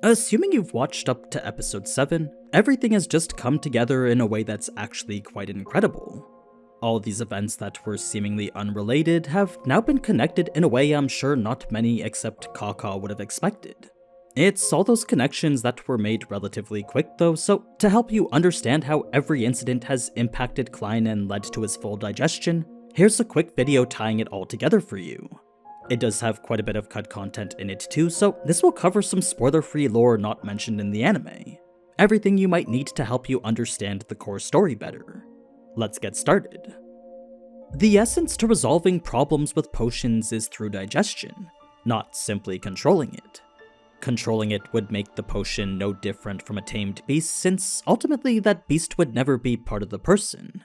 Assuming you've watched up to episode 7, everything has just come together in a way that's actually quite incredible. All these events that were seemingly unrelated have now been connected in a way I'm sure not many except Kaka would have expected. It's all those connections that were made relatively quick though, so to help you understand how every incident has impacted Klein and led to his full digestion, here's a quick video tying it all together for you. It does have quite a bit of cut content in it too, so this will cover some spoiler-free lore not mentioned in the anime. Everything you might need to help you understand the core story better. Let's get started. The essence to resolving problems with potions is through digestion, not simply controlling it. Controlling it would make the potion no different from a tamed beast, since ultimately that beast would never be part of the person.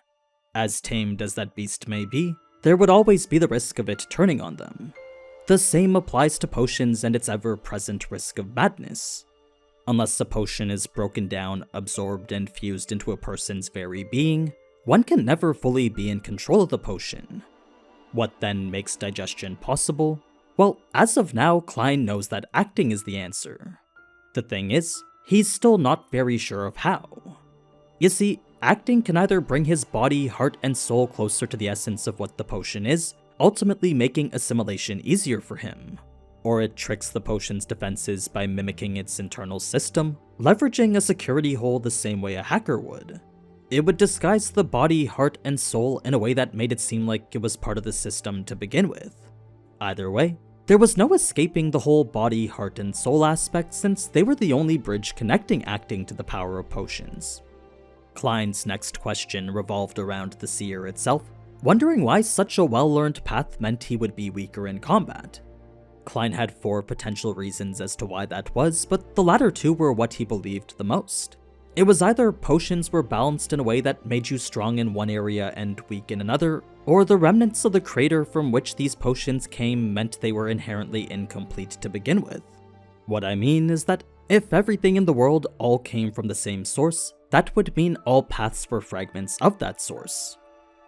As tamed as that beast may be, there would always be the risk of it turning on them. The same applies to potions and its ever-present risk of madness. Unless a potion is broken down, absorbed, and fused into a person's very being, one can never fully be in control of the potion. What then makes digestion possible? Well, as of now, Klein knows that acting is the answer. The thing is, he's still not very sure of how. You see, acting can either bring his body, heart, and soul closer to the essence of what the potion is, ultimately making assimilation easier for him. Or it tricks the potion's defenses by mimicking its internal system, leveraging a security hole the same way a hacker would. It would disguise the body, heart, and soul in a way that made it seem like it was part of the system to begin with. Either way, there was no escaping the whole body, heart, and soul aspect since they were the only bridge connecting acting to the power of potions. Klein's next question revolved around the seer itself, wondering why such a well-learned path meant he would be weaker in combat. Klein had 4 potential reasons as to why that was, but the latter 2 were what he believed the most. It was either potions were balanced in a way that made you strong in one area and weak in another, or the remnants of the crater from which these potions came meant they were inherently incomplete to begin with. What I mean is that if everything in the world all came from the same source, that would mean all paths were fragments of that source.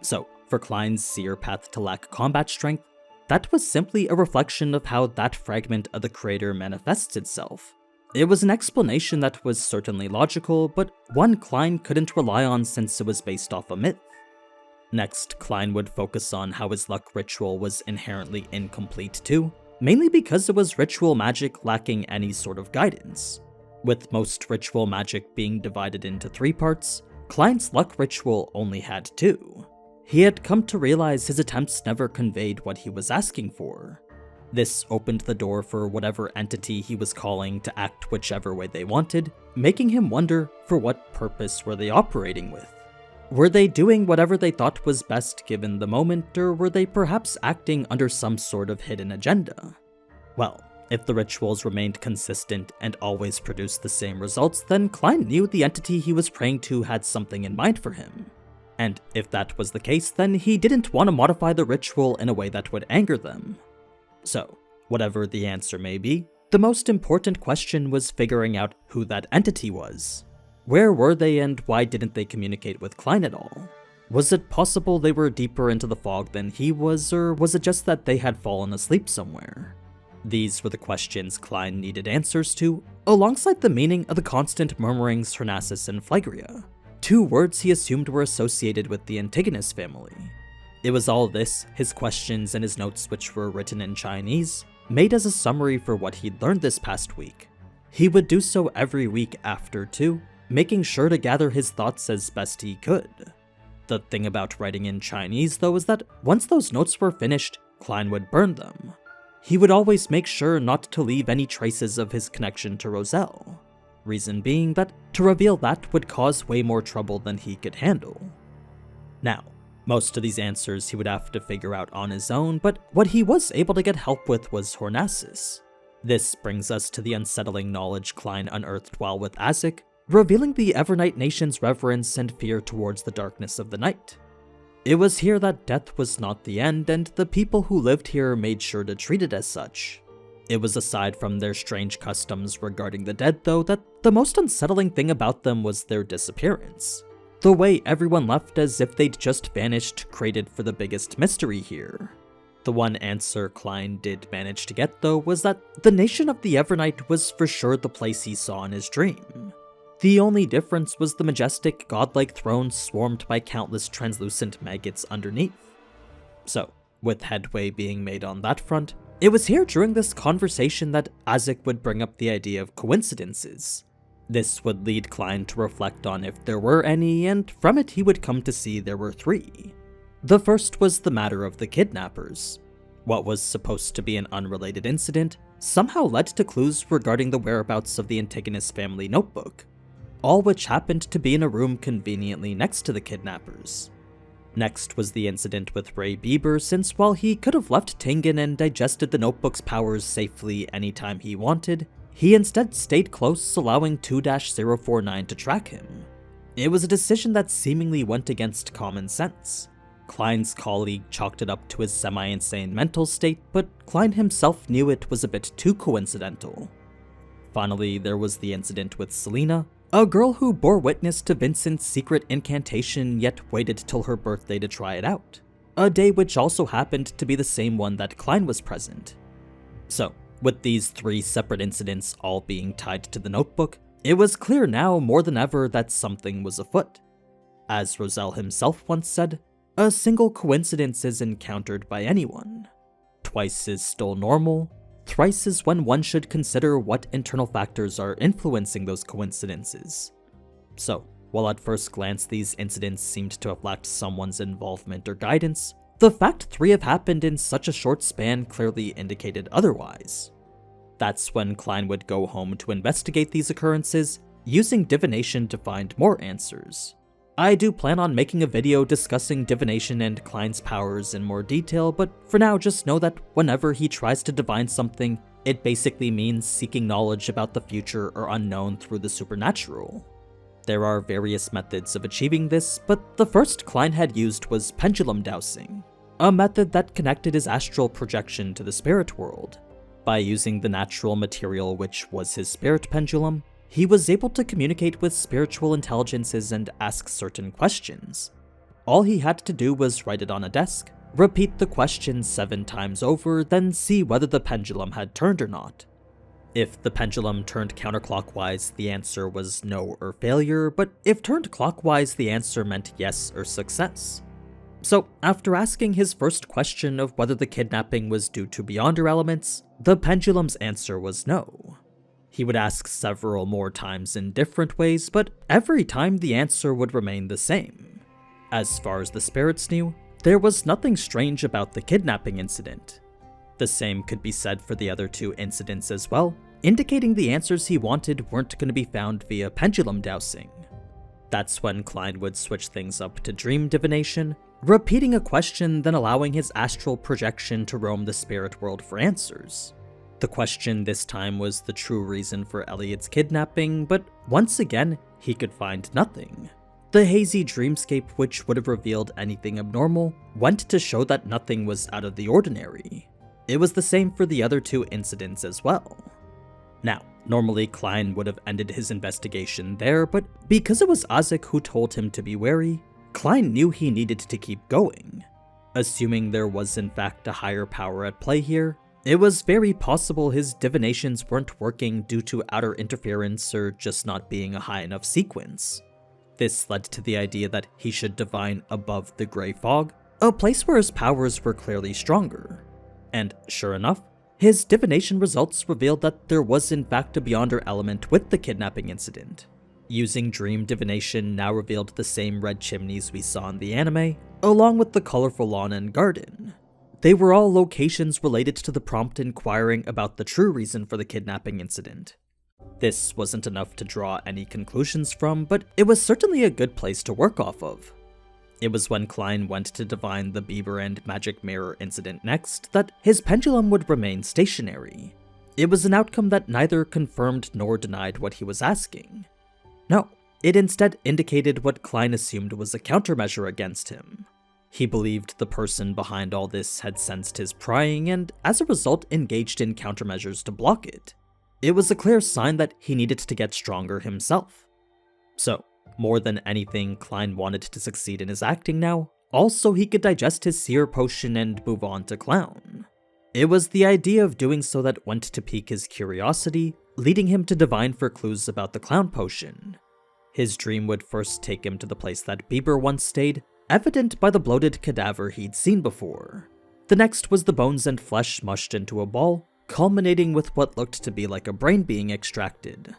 So, for Klein's seer path to lack combat strength, that was simply a reflection of how that fragment of the crater manifests itself. It was an explanation that was certainly logical, but one Klein couldn't rely on since it was based off a myth. Next, Klein would focus on how his luck ritual was inherently incomplete too, mainly because it was ritual magic lacking any sort of guidance. With most ritual magic being divided into 3 parts, Klein's luck ritual only had 2. He had come to realize his attempts never conveyed what he was asking for. This opened the door for whatever entity he was calling to act whichever way they wanted, making him wonder for what purpose were they operating with. Were they doing whatever they thought was best given the moment, or were they perhaps acting under some sort of hidden agenda? Well, if the rituals remained consistent and always produced the same results, then Klein knew the entity he was praying to had something in mind for him. And if that was the case, then he didn't want to modify the ritual in a way that would anger them. So, whatever the answer may be, the most important question was figuring out who that entity was. Where were they and why didn't they communicate with Klein at all? Was it possible they were deeper into the fog than he was, or was it just that they had fallen asleep somewhere? These were the questions Klein needed answers to, alongside the meaning of the constant murmurings Hornassus and Phlegria, 2 words he assumed were associated with the Antigonus family. It was all this, his questions and his notes which were written in Chinese, made as a summary for what he'd learned this past week. He would do so every week after too, making sure to gather his thoughts as best he could. The thing about writing in Chinese though is that once those notes were finished, Klein would burn them. He would always make sure not to leave any traces of his connection to Roselle. Reason being that to reveal that would cause way more trouble than he could handle. Now, most of these answers he would have to figure out on his own, but what he was able to get help with was Hornassus. This brings us to the unsettling knowledge Klein unearthed while with Azek, revealing the Evernight Nation's reverence and fear towards the darkness of the night. It was here that death was not the end, and the people who lived here made sure to treat it as such. It was aside from their strange customs regarding the dead though that the most unsettling thing about them was their disappearance. The way everyone left as if they'd just vanished created for the biggest mystery here. The one answer Klein did manage to get, though, was that the nation of the Evernight was for sure the place he saw in his dream. The only difference was the majestic, godlike throne swarmed by countless translucent maggots underneath. So, with headway being made on that front, it was here during this conversation that Isaac would bring up the idea of coincidences. This would lead Klein to reflect on if there were any, and from it he would come to see there were three. The first was the matter of the kidnappers. What was supposed to be an unrelated incident somehow led to clues regarding the whereabouts of the Antigonus family notebook, all which happened to be in a room conveniently next to the kidnappers. Next was the incident with Ray Bieber, since while he could have left Tingen and digested the notebook's powers safely anytime he wanted, he instead stayed close, allowing 2-049 to track him. It was a decision that seemingly went against common sense. Klein's colleague chalked it up to his semi-insane mental state, but Klein himself knew it was a bit too coincidental. Finally, there was the incident with Selena, a girl who bore witness to Vincent's secret incantation yet waited till her birthday to try it out, a day which also happened to be the same one that Klein was present. So, with these three separate incidents all being tied to the notebook, it was clear now more than ever that something was afoot. As Roselle himself once said, a single coincidence is encountered by anyone. Twice is still normal, thrice is when one should consider what internal factors are influencing those coincidences. So, while at first glance these incidents seemed to have lacked someone's involvement or guidance, the fact three have happened in such a short span clearly indicated otherwise. That's when Klein would go home to investigate these occurrences, using divination to find more answers. I do plan on making a video discussing divination and Klein's powers in more detail, but for now just know that whenever he tries to divine something, it basically means seeking knowledge about the future or unknown through the supernatural. There are various methods of achieving this, but the first Klein had used was pendulum dowsing, a method that connected his astral projection to the spirit world. By using the natural material which was his spirit pendulum, he was able to communicate with spiritual intelligences and ask certain questions. All he had to do was write it on a desk, repeat the question 7 times over, then see whether the pendulum had turned or not. If the pendulum turned counterclockwise, the answer was no or failure, but if turned clockwise, the answer meant yes or success. So, after asking his first question of whether the kidnapping was due to Beyonder elements, the pendulum's answer was no. He would ask several more times in different ways, but every time the answer would remain the same. As far as the spirits knew, there was nothing strange about the kidnapping incident. The same could be said for the other 2 incidents as well, indicating the answers he wanted weren't going to be found via pendulum dowsing. That's when Klein would switch things up to dream divination, repeating a question then allowing his astral projection to roam the spirit world for answers. The question this time was the true reason for Elliot's kidnapping, but once again, he could find nothing. The hazy dreamscape which would have revealed anything abnormal went to show that nothing was out of the ordinary. It was the same for the other 2 incidents as well. Now, normally Klein would have ended his investigation there, but because it was Isaac who told him to be wary, Klein knew he needed to keep going. Assuming there was in fact a higher power at play here, it was very possible his divinations weren't working due to outer interference or just not being a high enough sequence. This led to the idea that he should divine above the gray fog, a place where his powers were clearly stronger. And sure enough, his divination results revealed that there was in fact a Beyonder element with the kidnapping incident. Using dream divination now revealed the same red chimneys we saw in the anime, along with the colorful lawn and garden. They were all locations related to the prompt inquiring about the true reason for the kidnapping incident. This wasn't enough to draw any conclusions from, but it was certainly a good place to work off of. It was when Klein went to divine the Bieber and Magic Mirror incident next that his pendulum would remain stationary. It was an outcome that neither confirmed nor denied what he was asking. No, it instead indicated what Klein assumed was a countermeasure against him. He believed the person behind all this had sensed his prying and, as a result, engaged in countermeasures to block it. It was a clear sign that he needed to get stronger himself. So, more than anything, Klein wanted to succeed in his acting now, all so he could digest his seer potion and move on to Clown. It was the idea of doing so that went to pique his curiosity, leading him to divine for clues about the Clown potion. His dream would first take him to the place that Bieber once stayed, evident by the bloated cadaver he'd seen before. The next was the bones and flesh mushed into a ball, culminating with what looked to be like a brain being extracted.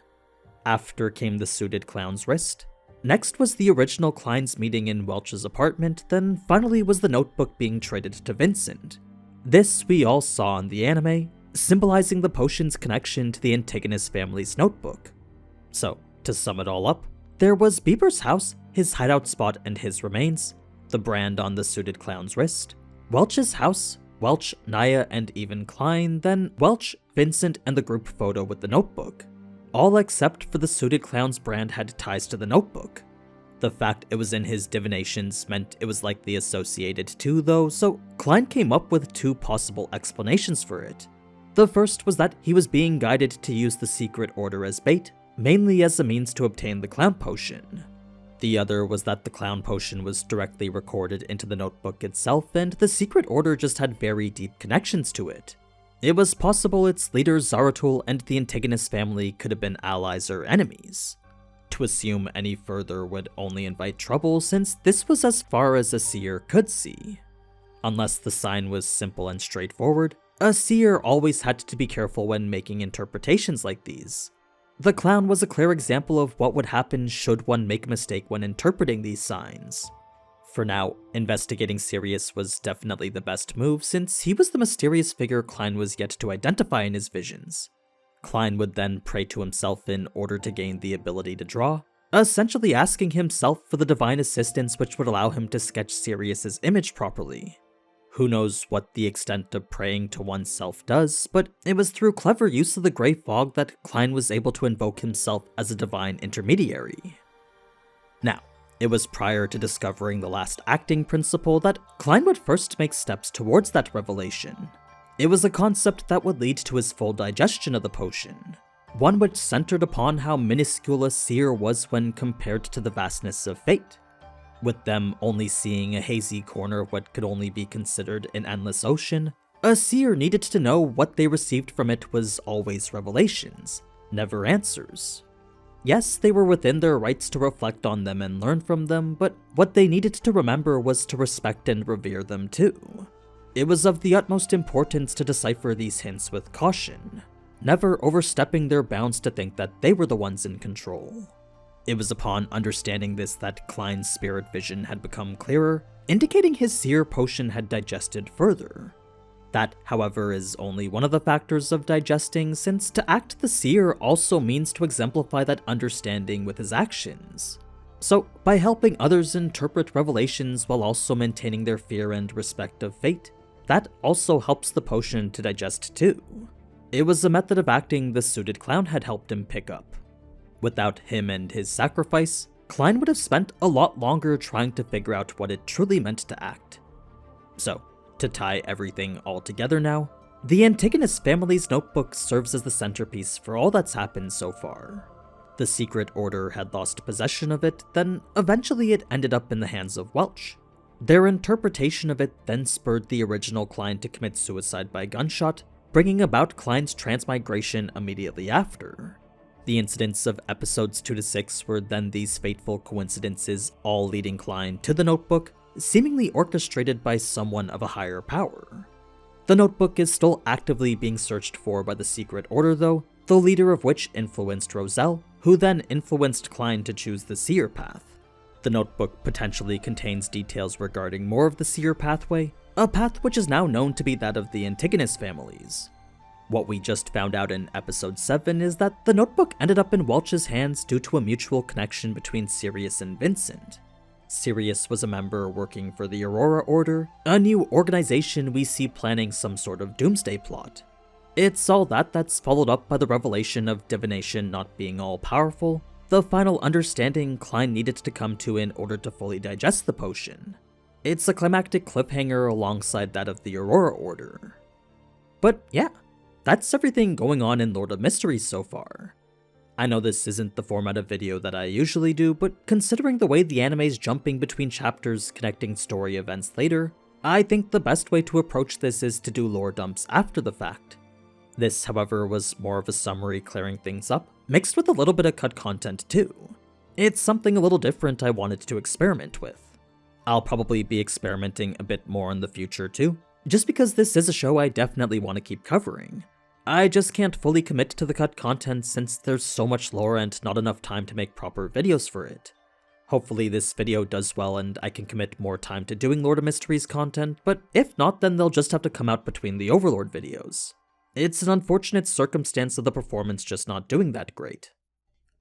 After came the suited Clown's wrist. Next was the original Klein's meeting in Welch's apartment, then finally was the notebook being traded to Vincent. This we all saw in the anime, symbolizing the potion's connection to the antagonist family's notebook. So, to sum it all up, there was Bieber's house, his hideout spot and his remains, the brand on the suited Clown's wrist, Welch's house, Welch, Naya, and even Klein, then Welch, Vincent, and the group photo with the notebook. All except for the suited Clown's brand had ties to the notebook. The fact it was in his divinations meant it was likely associated too, though, so Klein came up with two possible explanations for it. The first was that he was being guided to use the secret order as bait, mainly as a means to obtain the Clown potion. The other was that the Clown potion was directly recorded into the notebook itself, and the secret order just had very deep connections to it. It was possible its leader Zaratul and the antagonist family could have been allies or enemies. To assume any further would only invite trouble, since this was as far as a seer could see. Unless the sign was simple and straightforward, a seer always had to be careful when making interpretations like these. The Clown was a clear example of what would happen should one make a mistake when interpreting these signs. For now, investigating Sirius was definitely the best move, since he was the mysterious figure Klein was yet to identify in his visions. Klein would then pray to himself in order to gain the ability to draw, essentially asking himself for the divine assistance which would allow him to sketch Sirius's image properly. Who knows what the extent of praying to oneself does, but it was through clever use of the Grey Fog that Klein was able to invoke himself as a divine intermediary. Now, it was prior to discovering the last acting principle that Klein would first make steps towards that revelation. It was a concept that would lead to his full digestion of the potion, one which centered upon how minuscule a seer was when compared to the vastness of fate. With them only seeing a hazy corner of what could only be considered an endless ocean, a seer needed to know what they received from it was always revelations, never answers. Yes, they were within their rights to reflect on them and learn from them, but what they needed to remember was to respect and revere them too. It was of the utmost importance to decipher these hints with caution, never overstepping their bounds to think that they were the ones in control. It was upon understanding this that Klein's spirit vision had become clearer, indicating his seer potion had digested further. That, however, is only one of the factors of digesting, since to act the seer also means to exemplify that understanding with his actions. So, by helping others interpret revelations while also maintaining their fear and respect of fate, that also helps the potion to digest too. It was a method of acting the suited Clown had helped him pick up. Without him and his sacrifice, Klein would have spent a lot longer trying to figure out what it truly meant to act. So, to tie everything all together now, the antagonist family's notebook serves as the centerpiece for all that's happened so far. The secret order had lost possession of it, then eventually it ended up in the hands of Welch. Their interpretation of it then spurred the original Klein to commit suicide by gunshot, bringing about Klein's transmigration immediately after. The incidents of episodes 2 to 6 were then these fateful coincidences, all leading Klein to the notebook, seemingly orchestrated by someone of a higher power. The notebook is still actively being searched for by the secret order though, the leader of which influenced Roselle, who then influenced Klein to choose the seer path. The notebook potentially contains details regarding more of the seer pathway, a path which is now known to be that of the antagonist families. What we just found out in episode 7 is that the notebook ended up in Welch's hands due to a mutual connection between Sirius and Vincent. Sirius was a member working for the Aurora Order, a new organization we see planning some sort of doomsday plot. It's all that's followed up by the revelation of divination not being all-powerful, the final understanding Klein needed to come to in order to fully digest the potion. It's a climactic cliffhanger alongside that of the Aurora Order. But yeah, that's everything going on in Lord of Mysteries so far. I know this isn't the format of video that I usually do, but considering the way the anime is jumping between chapters connecting story events later, I think the best way to approach this is to do lore dumps after the fact. This, however, was more of a summary clearing things up, mixed with a little bit of cut content too. It's something a little different I wanted to experiment with. I'll probably be experimenting a bit more in the future too, just because this is a show I definitely want to keep covering. I just can't fully commit to the cut content since there's so much lore and not enough time to make proper videos for it. Hopefully this video does well and I can commit more time to doing Lord of Mysteries content, but if not, then they'll just have to come out between the Overlord videos. It's an unfortunate circumstance of the performance just not doing that great.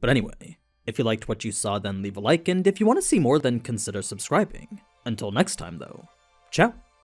But anyway, if you liked what you saw, then leave a like, and if you want to see more, then consider subscribing. Until next time though, ciao!